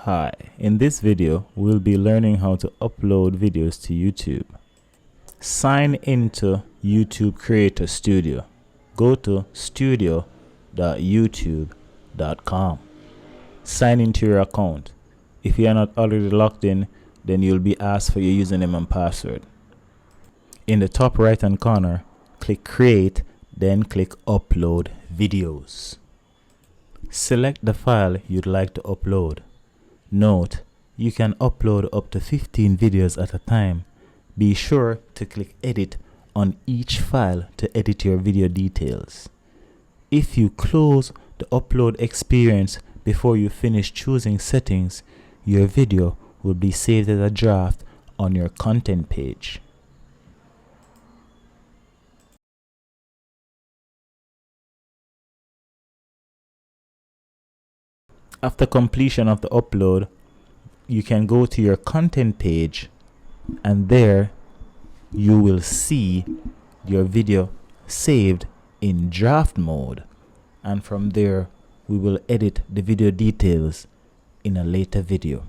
Hi, in this video we'll be learning how to upload videos to YouTube. Sign into YouTube Creator Studio. Go to studio.youtube.com. Sign into your account. If you are not already logged in, then you'll be asked for your username and password. In the top right hand corner, click Create, then click Upload Videos. Select the file you'd like to upload. Note, you can upload up to 15 videos at a time. Be sure to click Edit on each file to edit your video details. If you close the upload experience before you finish choosing settings, your video will be saved as a draft on your content page. After completion of the upload, you can go to your content page, and there you will see your video saved in draft mode, and from there we will edit the video details in a later video.